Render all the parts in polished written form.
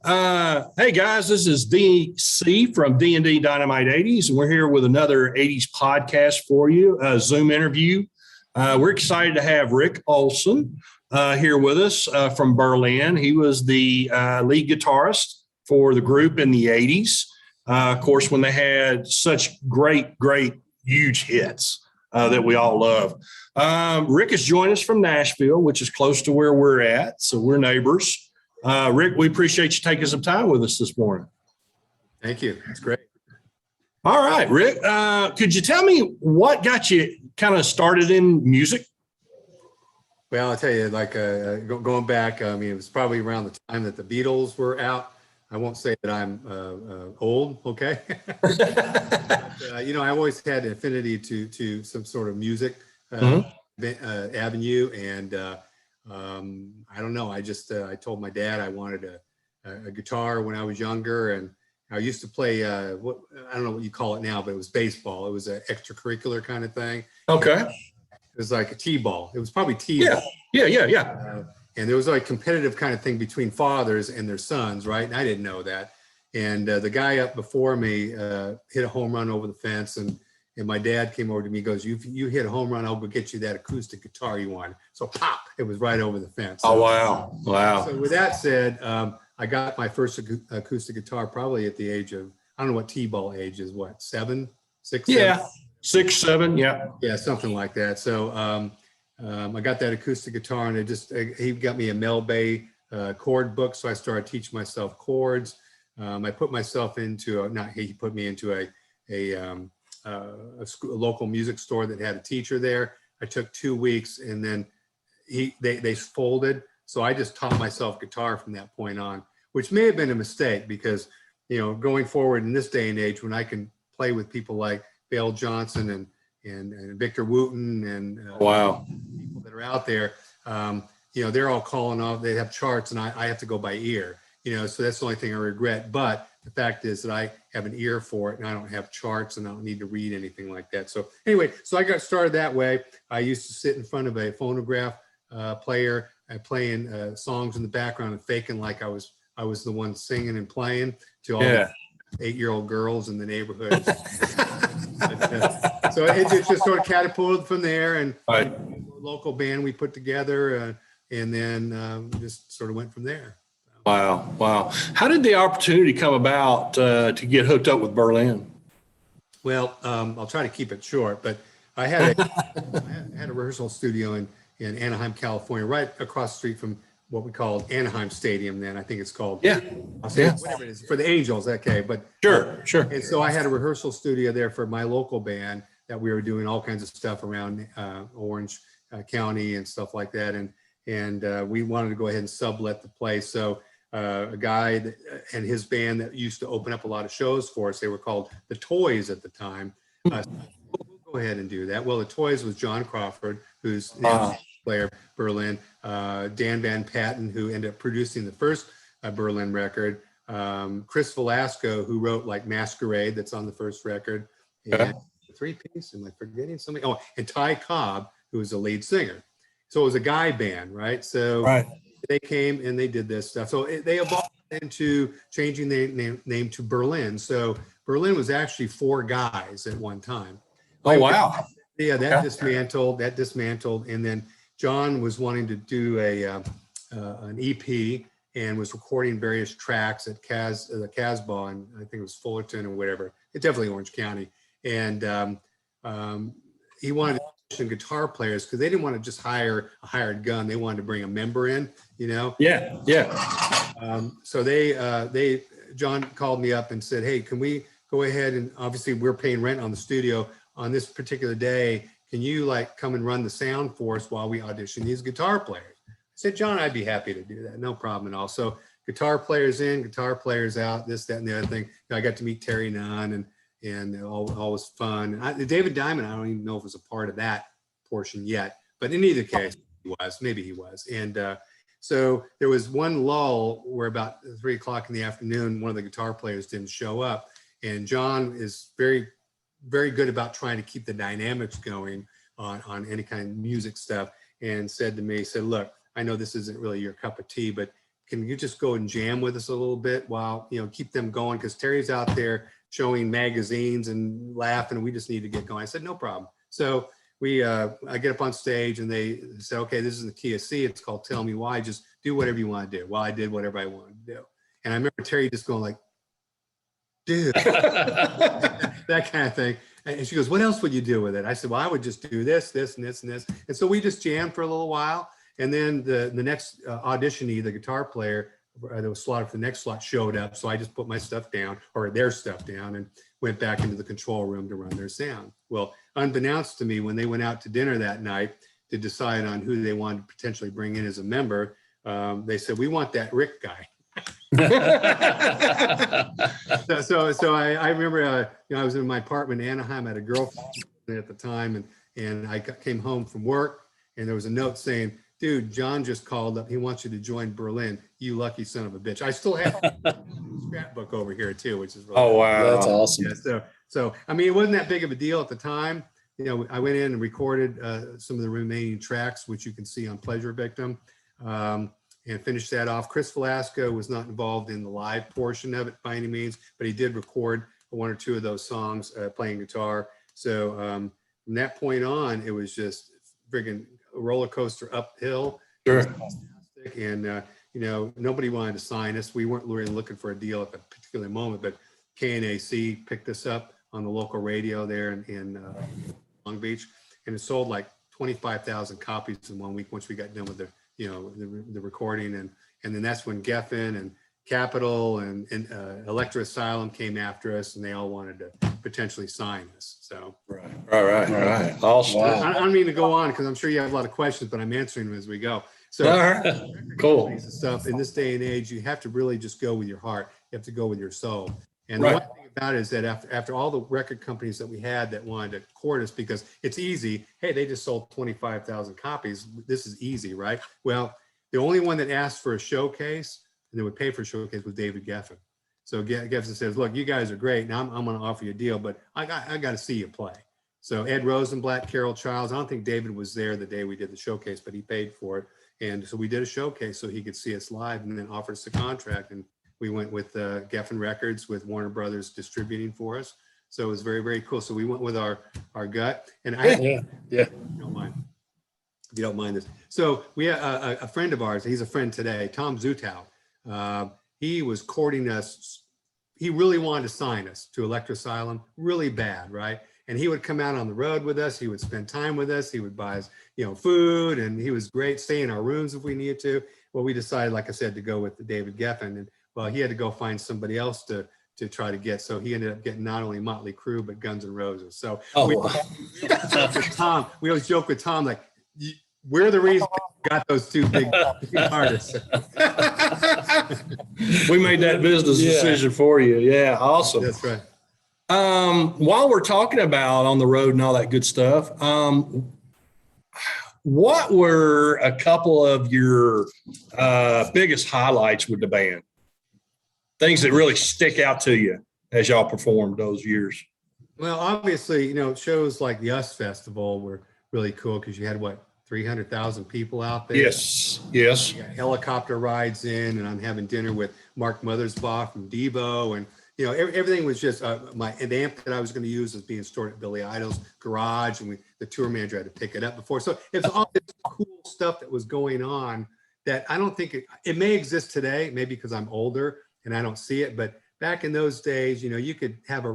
Hey guys, this is DC from D&D Dynamite 80s, and we're here with another 80s podcast for you, a Zoom interview. We're excited to have Ric Olsen here with us from Berlin. He was the lead guitarist for the group in the 80s. Of course, when they had such great, huge hits that we all love. Ric has joined us from Nashville, which is close to where we're at, so we're neighbors. Ric, we appreciate you taking some time with us this morning. Thank you. It's great. All right, Ric, could you tell me what got you kind of started in music? Well, I'll tell you, like going back, I mean, it was probably around the time that the Beatles were out. I won't say that I'm old, okay? But, I always had an affinity to some sort of music avenue, and I don't know. I just I told my dad I wanted a guitar when I was younger, and I used to play what I don't know what you call it now, but it was baseball. It was an extracurricular kind of thing. Okay. It was like a t-ball. It was probably t-ball. Yeah. And there was like a competitive kind of thing between fathers and their sons, right? And I didn't know that. And the guy up before me hit a home run over the fence, and my dad came over to me and goes, you hit a home run, I'll go get you that acoustic guitar you want. So pop, it was right over the fence. Oh, wow. So with that said, I got my first acoustic guitar probably at the age of, I don't know what T-ball age is, what, 7, 6? Yeah, 7? 6, 7, yeah. Yeah, something like that. So I got that acoustic guitar, and he got me a Mel Bay chord book. So I started teaching myself chords. I put myself into, he put me into a local music store that had a teacher there. I took 2 weeks, and then they folded. So I just taught myself guitar from that point on, which may have been a mistake because, going forward in this day and age, when I can play with people like Bill Johnson and Victor Wooten and people that are out there, they're all calling off. They have charts, and I have to go by ear. So that's the only thing I regret. But the fact is that I have an ear for it, and I don't have charts, and I don't need to read anything like that. So anyway, so I got started that way. I used to sit in front of a phonograph player, playing songs in the background and faking like I was the one singing and playing to all the 8-year-old girls in the neighborhood. So it just sort of catapulted from there, and a local band we put together, and then just sort of went from there. Wow. How did the opportunity come about to get hooked up with Berlin? Well, I'll try to keep it short, but I had a rehearsal studio in Anaheim, California, right across the street from what we called Anaheim Stadium then. I think it's called. Whatever it is, for the Angels, okay. But Sure. And so I had a rehearsal studio there for my local band that we were doing all kinds of stuff around Orange County and stuff like that. And we wanted to go ahead and sublet the place. So a guy and his band that used to open up a lot of shows for us, they were called the Toys at the time. We'll go ahead and do that. Well, the Toys was John Crawford, who's player Berlin, Dan Van Patten, who ended up producing the first Berlin record, Chris Velasco, who wrote like Masquerade, that's on the first record, and the 3-piece, am I forgetting something? Oh, and Ty Cobb, who was the lead singer. So it was a guy band, right? So they came and they did this stuff. So they evolved into changing the name to Berlin. So Berlin was actually 4 guys at one time. Oh, wow. Yeah, that dismantled, and then John was wanting to do an EP and was recording various tracks at the Casbah, and I think it was Fullerton or whatever. It's definitely Orange County. And he wanted to some guitar players because they didn't want to just hire a hired gun. They wanted to bring a member in, Yeah. So John called me up and said, hey, can we go ahead, and obviously we're paying rent on the studio on this particular day. Can you come and run the sound for us while we audition these guitar players? I said, John, I'd be happy to do that. No problem at all. So guitar players in, guitar players out, this, that, and the other thing. I got to meet Terry Nunn, and all was fun. David Diamond, I don't even know if it was a part of that portion yet, but in either case, maybe he was. And so there was one lull where about 3 o'clock in the afternoon, one of the guitar players didn't show up. And John is very, very good about trying to keep the dynamics going on any kind of music stuff, and said to me, look, I know this isn't really your cup of tea, but can you just go and jam with us a little bit while, keep them going? Because Terry's out there showing magazines and laughing, and we just need to get going. I said, no problem. So I get up on stage and they said, okay, this is the key of C. It's called Tell Me Why. Just do whatever you want to do. Well, I did whatever I wanted to do. And I remember Terry just going like, dude, that kind of thing. And she goes, what else would you do with it? I said, well, I would just do this, this, and this, and this. And so we just jammed for a little while. And then the next auditionee, the guitar player that was slotted for the next slot, showed up. So I just put my stuff down, or their stuff down, and went back into the control room to run their sound. Well, unbeknownst to me, when they went out to dinner that night to decide on who they wanted to potentially bring in as a member, they said, we want that Rick guy. so I remember, I was in my apartment in Anaheim. I had a girlfriend at the time, and I came home from work, and there was a note saying, dude, John just called up. He wants you to join Berlin. You lucky son of a bitch. I still have a scrapbook over here too, which is really Oh, wow. That's awesome. Yeah, so I mean, it wasn't that big of a deal at the time. I went in and recorded some of the remaining tracks, which you can see on Pleasure Victim, and finished that off. Chris Velasco was not involved in the live portion of it by any means, but he did record one or two of those songs playing guitar. So from that point on, it was just friggin' a roller coaster uphill. Sure. And nobody wanted to sign us. We weren't really looking for a deal at the particular moment, but KNAC picked us up on the local radio there in Long Beach, and it sold like 25,000 copies in 1 week once we got done with the recording, and then that's when Geffen and Capitol and Electra Asylum came after us, and they all wanted to potentially sign us. So Right. Awesome. Wow. I don't mean to go on because I'm sure you have a lot of questions, but I'm answering them as we go. So All right. Cool. and stuff in this day and age, you have to really just go with your heart. You have to go with your soul. And Right. the one thing about it is that after all the record companies that we had that wanted to court us because it's easy, hey, they just sold 25,000 copies. This is easy, right? Well, the only one that asked for a showcase and they would pay for a showcase was David Geffen. So Geffen says, look, you guys are great. Now I'm going to offer you a deal, but I got to see you play. So Ed Rosenblatt, Carol Childs, I don't think David was there the day we did the showcase, but he paid for it. And so we did a showcase so he could see us live and then offered us a contract. And we went with Geffen Records with Warner Brothers distributing for us. So it was very, very cool. So we went with our gut. And Yeah. if you don't mind this. So we have a friend of ours, he's a friend today, Tom Zutau. He was courting us. He really wanted to sign us to Electra Asylum really bad, right? And he would come out on the road with us. He would spend time with us. He would buy us, food, and he was great. Stay in our rooms if we needed to. Well, we decided, like I said, to go with David Geffen, and well, he had to go find somebody else to try to get. So he ended up getting not only Motley Crue but Guns N' Roses. So we always joke with Tom like, we're the reason we got those two big artists. We made that business decision for you. Yeah, awesome. That's right. While we're talking about on the road and all that good stuff, what were a couple of your biggest highlights with the band? Things that really stick out to you as y'all performed those years? Well, obviously, shows like the US Festival were really cool because you had 300,000 people out there. Yes. You got helicopter rides in, and I'm having dinner with Mark Mothersbaugh from Devo, and everything was just the amp that I was going to use was being stored at Billy Idol's garage, and the tour manager had to pick it up before. So it was all this cool stuff that was going on that I don't think it may exist today, maybe because I'm older and I don't see it. But back in those days, you could have a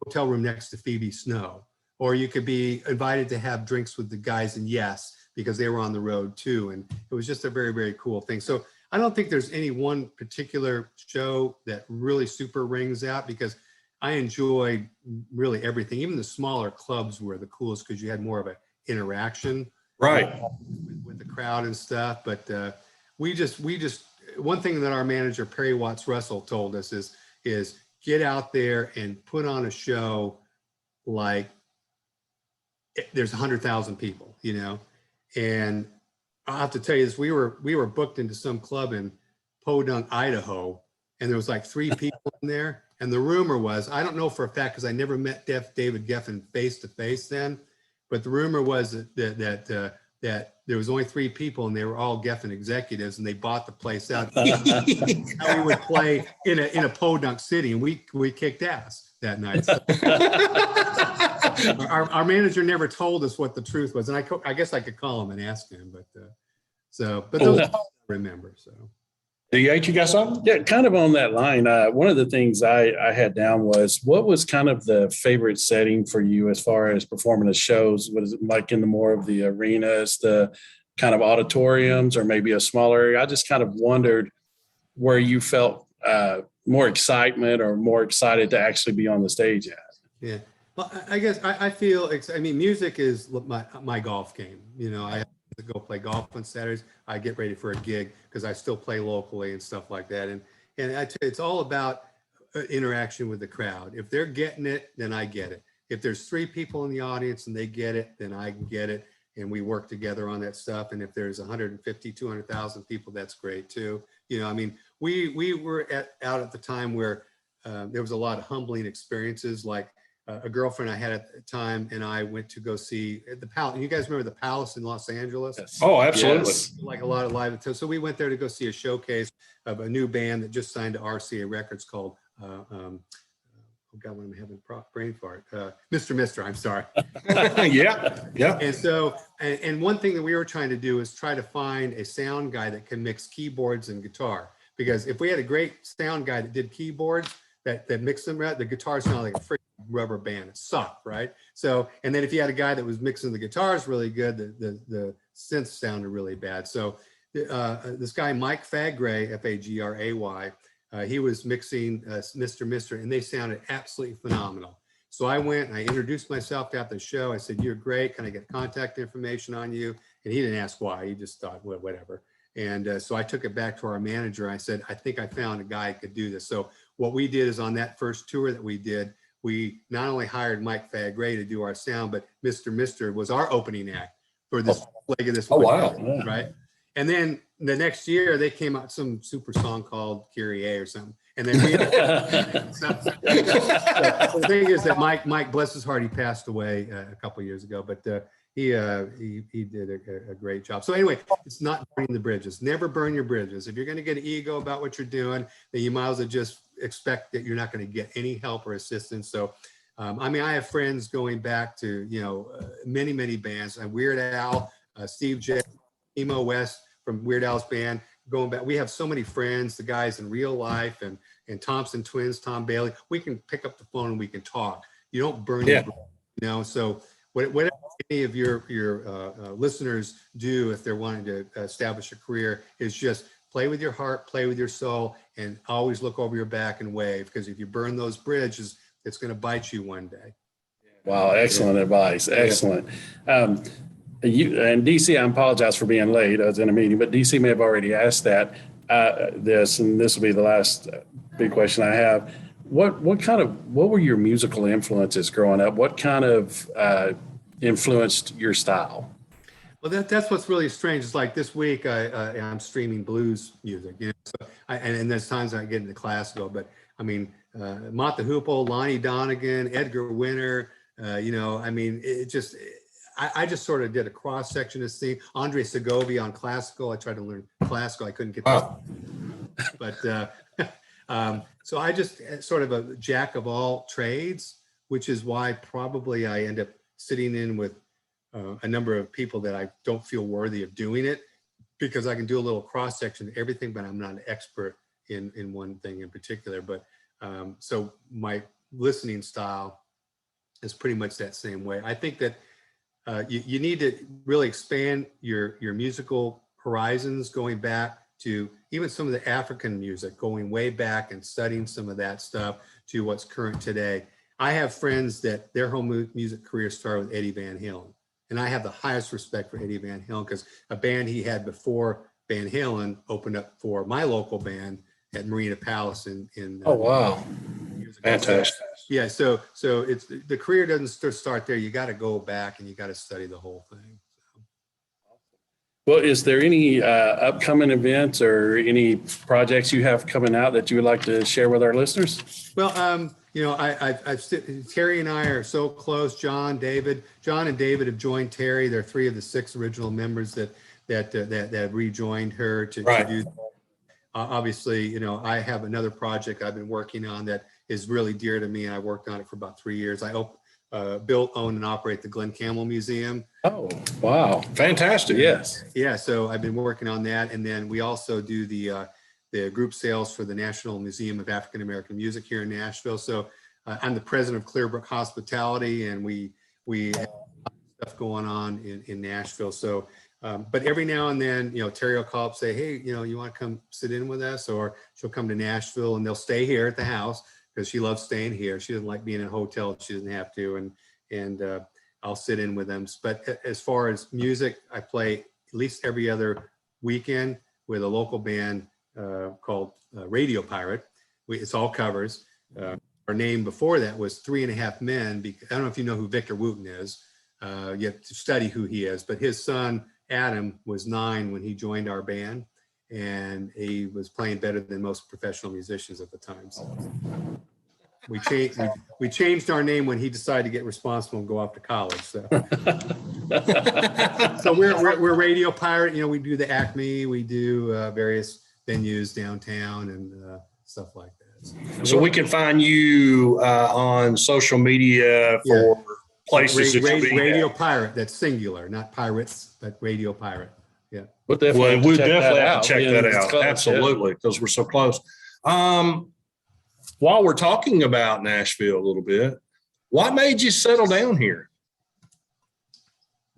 hotel room next to Phoebe Snow, or you could be invited to have drinks with the guys in Yes because they were on the road too. And it was just a very, very cool thing. So I don't think there's any one particular show that really super rings out because I enjoyed really everything. Even the smaller clubs were the coolest because you had more of an interaction with the crowd and stuff. But we just one thing that our manager Perry Watts Russell told us is get out there and put on a show like there's 100,000 people, and I'll have to tell you this, we were booked into some club in Podunk, Idaho, and there was like 3 people in there. And the rumor was, I don't know for a fact because I never met David Geffen face to face then, but the rumor was that that there was only 3 people and they were all Geffen executives, and they bought the place out. How we would play in a podunk city, and we kicked ass that night. So our manager never told us what the truth was, and I guess I could call him and ask him, but those I remember. So. DH, you got something? Yeah, kind of on that line. One of the things I had down was, what was kind of the favorite setting for you as far as performing at shows? Was it like in the more of the arenas, the kind of auditoriums, or maybe a smaller area? I just kind of wondered where you felt more excitement or more excited to actually be on the stage at. Yeah. Well, I guess I feel, I mean, music is my golf game. You know, I have to go play golf on Saturdays. I get ready for a gig because I still play locally and stuff like that. And it's all about interaction with the crowd. If they're getting it, then I get it. If there's 3 people in the audience and they get it, then I can get it. And we work together on that stuff. And if there's 150, 200,000 people, that's great too. You know, I mean, we were out at the time where there was a lot of humbling experiences, like a girlfriend I had at the time and I went to go see the Palace. You guys remember the Palace in Los Angeles? Yes. Oh, absolutely. Yes. Like a lot of live. So we went there to go see a showcase of a new band that just signed to RCA Records called, oh God, when I'm having a brain fart, Mr. I'm sorry. Yeah. And so, and one thing that we were trying to do is try to find a sound guy that can mix keyboards and guitar. Because if we had a great sound guy that did keyboards, that mixed them right, the guitar sounded like a freaking rubber band. It sucked, right? So, and then if you had a guy that was mixing the guitars really good, the synths sounded really bad. So this guy, Mike Fagray, Fagray, he was mixing Mr. and they sounded absolutely phenomenal. So I went and I introduced myself after the show. I said, "You're great. Can I get contact information on you?" And he didn't ask why. He just thought, well, whatever. And so I took it back to our manager. I said, "I think I found a guy who could do this." So what we did is on that first tour that we did, we not only hired Mike Fagray to do our sound, but Mr. was our opening act for this leg of this. Oh, wow. Right. And then the next year they came out some super song called Kyrie or something. And then we, the thing is that Mike, bless his heart, he passed away a couple of years ago, but he did a great job. So anyway, it's not burning the bridges. Never burn your bridges. If you're going to get an ego about what you're doing, then you might as well just expect that you're not going to get any help or assistance. So, I mean, I have friends going back to, many, many bands, Weird Al, Steve J, Emo West from Weird Al's band, going back. We have so many friends, the guys in real life and Thompson Twins, Tom Bailey. We can pick up the phone and we can talk. You don't burn your bridges, So whatever any of your listeners do, if they're wanting to establish a career, is just play with your heart, play with your soul, and always look over your back and wave. Because if you burn those bridges, it's going to bite you one day. Wow, excellent advice. Excellent. You and DC, I apologize for being late. I was in a meeting, but DC may have already asked that. This will be the last big question I have. What were your musical influences growing up? What kind of influenced your style? Well, that's what's really strange. It's like this week I'm streaming blues music, So and there's times I get into classical, but I mean, Mott the Hoople, Lonnie Donegan, Edgar Winter, I mean, I just sort of did a cross section of this thing. Andre Segovia on classical. I tried to learn classical. I couldn't get that. But so I just sort of a jack of all trades, which is why probably I end up sitting in with a number of people that I don't feel worthy of doing it, because I can do a little cross section of everything, but I'm not an expert in one thing in particular. But so my listening style is pretty much that same way. I think that you need to really expand your musical horizons, going back to even some of the African music, going way back and studying some of that stuff to what's current today. I have friends that their whole music career started with Eddie Van Halen. And I have the highest respect for Eddie Van Halen, because a band he had before Van Halen opened up for my local band at Marina Palace in Oh, wow. Fantastic. Yeah, so it's the career doesn't start there. You got to go back and you got to study the whole thing. Well, is there any upcoming events or any projects you have coming out that you would like to share with our listeners? Well, You know, Terry and I are so close. John and David have joined Terry. They're 3 of the 6 original members that rejoined her to do. Obviously, you know, I have another project I've been working on that is really dear to me, and I worked on it for about 3 years. I built, own, and operate the Glenn Campbell Museum. Oh, wow. Fantastic. Yes. Yeah, so I've been working on that. And then we also do the group sales for the National Museum of African American Music here in Nashville. So I'm the president of Clearbrook Hospitality, and we have stuff going on in Nashville. So, but every now and then, you know, Terry will call up, say, hey, you know, you want to come sit in with us? Or she'll come to Nashville and they'll stay here at the house because she loves staying here. She doesn't like being in a hotel. She doesn't have to. And I'll sit in with them. But as far as music, I play at least every other weekend with a local band called Radio Pirate. It's all covers. Our name before that was 3.5 Men. I don't know if you know who Victor Wooten is. You have to study who he is. But his son, Adam, was 9 when he joined our band. And he was playing better than most professional musicians at the time. So we changed our name when he decided to get responsible and go off to college. So, so we're Radio Pirate. You know, we do the Acme, we do various venues downtown and stuff like that. So we can find you on social media for places that you'll be Radio at. Pirate. That's singular, not pirates, but Radio Pirate. Yeah. We'll definitely have to check that out. Absolutely, because we're so close. While we're talking about Nashville a little bit, what made you settle down here?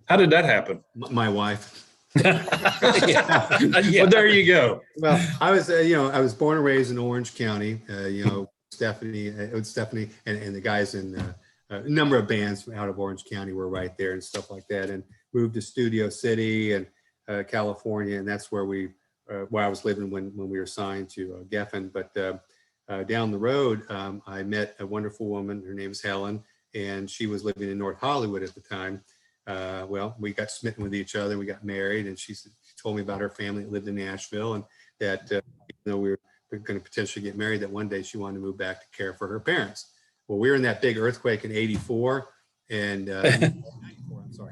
How did that happen? My wife. Well, there you go. Well, I was born and raised in Orange County. Stephanie and the guys in a number of bands out of Orange County were right there and stuff like that. And moved to Studio City and California, and that's where I was living when we were signed to Geffen. But down the road, I met a wonderful woman. Her name is Helen, and she was living in North Hollywood at the time. Well, we got smitten with each other. We got married, and she told me about her family that lived in Nashville, and that even though we were going to potentially get married, that one day she wanted to move back to care for her parents. Well, we were in that big earthquake in '84 and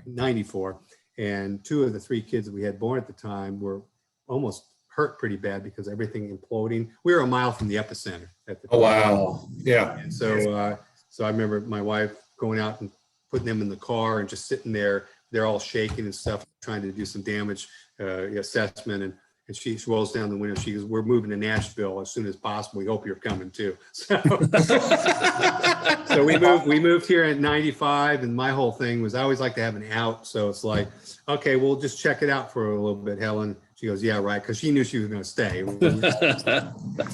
94. And 2 of the 3 kids that we had born at the time were almost hurt pretty bad because everything imploding. We were a mile from the epicenter at the time. Oh, wow. Yeah. And so I remember my wife going out and putting them in the car and just sitting there. They're all shaking and stuff, trying to do some damage assessment. And she rolls down the window. She goes, "We're moving to Nashville as soon as possible. We hope you're coming too." So, so we moved here in '95, and my whole thing was I always like to have an out. So it's like, okay, we'll just check it out for a little bit, Helen. She goes, "Yeah, right," because she knew she was going to stay.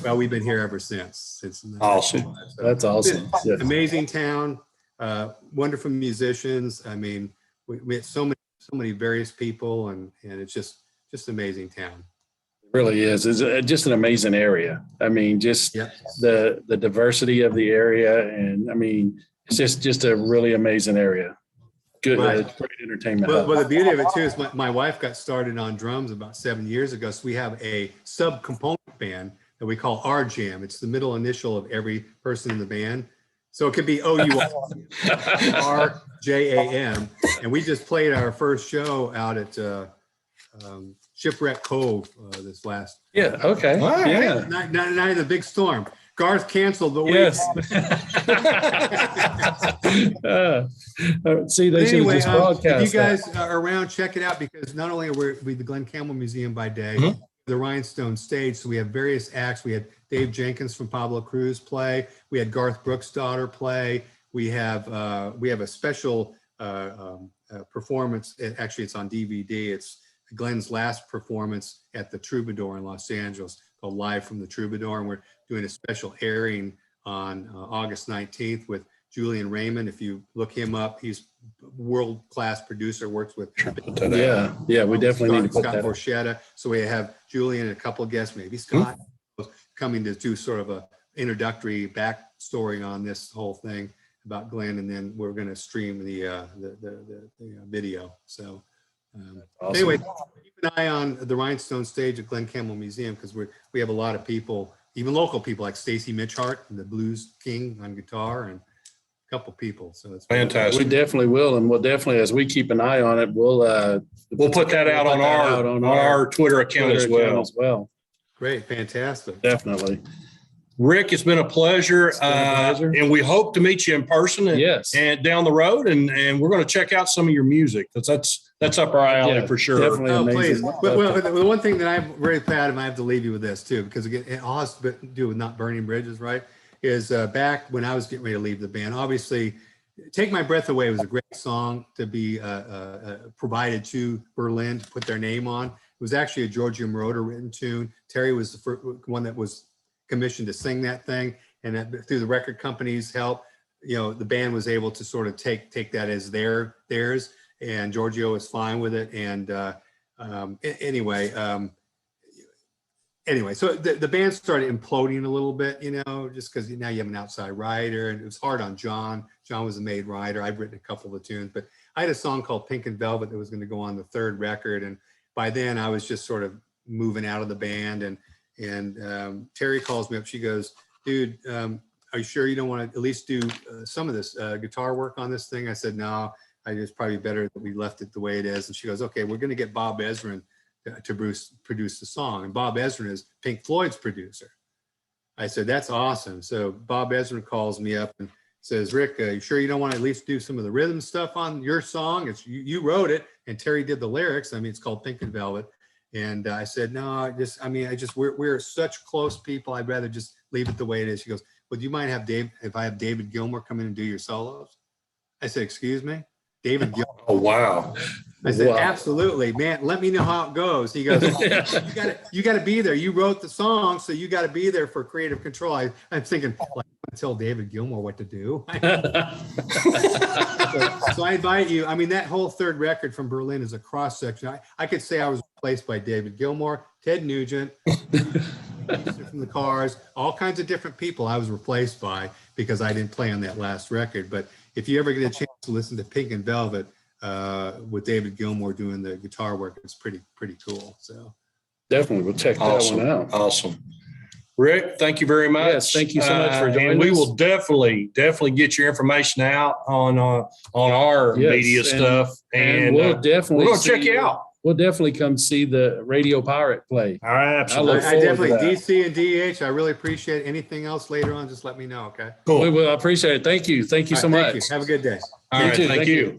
Well, we've been here ever since. Awesome. So, that's awesome. Yes. Amazing town, wonderful musicians. I mean, we had so many various people, and it's just amazing town. Really is. It's just an amazing area. I mean, just the diversity of the area, and I mean, it's just a really amazing area. Good, right. Great entertainment. Well, the beauty of it too is my wife got started on drums about 7 years ago. So we have a sub-component band that we call RJAM. It's the middle initial of every person in the band. So it could be OURJAM. And we just played our first show out at Shipwreck Cove this last. Yeah. Okay. Wow. Yeah. Night of the big storm. Garth canceled, but see, they should anyway, just broadcast if you guys are around, check it out, because not only are we the Glenn Campbell Museum by day, the Rhinestone stage, so we have various acts. We had Dave Jenkins from Pablo Cruz play. We had Garth Brooks' daughter play. We have a special performance. Actually, it's on DVD. It's Glenn's last performance at the Troubadour in Los Angeles, called Live from the Troubadour, and we're doing a special airing on August 19th with Julian Raymond. If you look him up, he's world-class producer, works with we definitely need to put Scott that. Borchetta. So we have Julian and a couple of guests, maybe Scott, coming to do sort of a introductory backstory on this whole thing about Glenn, and then we're going to stream the video. So anyway, keep an eye on the Rhinestone stage at Glenn Campbell Museum, because we have a lot of people even local people like Stacy Mitchhart, the Blues King on guitar, and a couple people. So it's Fantastic. We definitely will, and we'll definitely, as we keep an eye on it, we'll put that out on our Twitter account as well. Great, fantastic. Definitely. Rick, it's been a pleasure. It's been a pleasure. And we hope to meet you in person and down the road. And we're going to check out some of your music. That's up our alley for sure. Definitely Please. amazing. Well, the one thing that I'm very proud of, I have to leave you with this too, because again, it all has to do with not burning bridges, right? Is back when I was getting ready to leave the band, obviously, Take My Breath Away was a great song to be provided to Berlin to put their name on. It was actually a Giorgio Moroder written tune. Terry was the first one that was commissioned to sing that thing, and that, through the record company's help, the band was able to sort of take that as theirs, and Giorgio was fine with it. And anyway, so the band started imploding a little bit, just because now you have an outside writer, and it was hard on John. John was the main writer. I've written a couple of the tunes, but I had a song called Pink and Velvet that was going to go on the third record, and by then I was just sort of moving out of the band. And Terry calls me up. She goes, "Dude, are you sure you don't want to at least do some of this guitar work on this thing?" I said, "No, it's probably better that we left it the way it is." And she goes, "Okay, we're going to get Bob Ezrin to produce the song." And Bob Ezrin is Pink Floyd's producer. I said, "That's awesome." So Bob Ezrin calls me up and says, "Rick, you sure you don't want to at least do some of the rhythm stuff on your song? It's you wrote it, and Terry did the lyrics. It's called Pink and Velvet." And I said, "No, we're such close people. I'd rather just leave it the way it is." She goes, "Well, do you mind if I have David Gilmour come in and do your solos?" I said, "Excuse me, David Gilmour?" Oh, wow. I said, "Absolutely, man. Let me know how it goes." He goes, you got to be there. You wrote the song, so you got to be there for creative control." I'm thinking, like, tell David Gilmour what to do. So I invite you. That whole third record from Berlin is a cross section. I could say I was replaced by David Gilmour, Ted Nugent, from the Cars, all kinds of different people I was replaced by because I didn't play on that last record. But if you ever get a chance to listen to Pink and Velvet with David Gilmour doing the guitar work, it's pretty cool. So definitely, we'll check that one out. Awesome. Rick, thank you very much. Yes, thank you so much for joining and we us. will definitely get your information out on our media stuff, and we'll definitely we're going to check you out. We'll definitely come see the Radio Pirate play. All right, absolutely. I definitely, DC and DH, I really appreciate it. Anything else later on, just let me know, okay? Cool. We will. I appreciate it. Thank you. Thank you so much. Thank you. Have a good day. All right, thank you.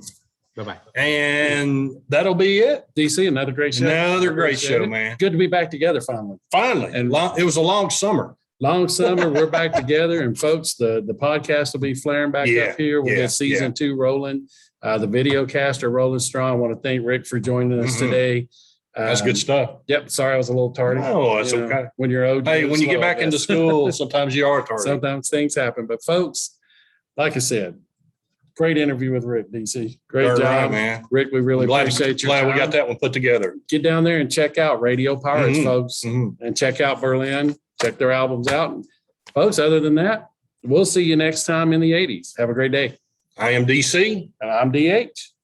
Bye-bye. And that'll be it. DC, another great show. Another great show, man. Good to be back together finally. And it was a long summer. Long summer, we're back together, and folks, the podcast will be flaring back up here. We'll get season 2 rolling. The video cast are rolling strong. I want to thank Rick for joining us today. That's good stuff. Yep. Sorry, I was a little tardy. Oh, that's okay. When you're old, hey, when you get back into school, sometimes you are tardy. Sometimes things happen. But folks, like I said, great interview with Rick, DC. Great job, right, man. Rick, we really appreciate your time. Glad we got that one put together. Get down there and check out Radio Pirates, folks, and check out Berlin. Check their albums out. And folks, other than that, we'll see you next time in the 80s. Have a great day. I am DC. And I'm DH.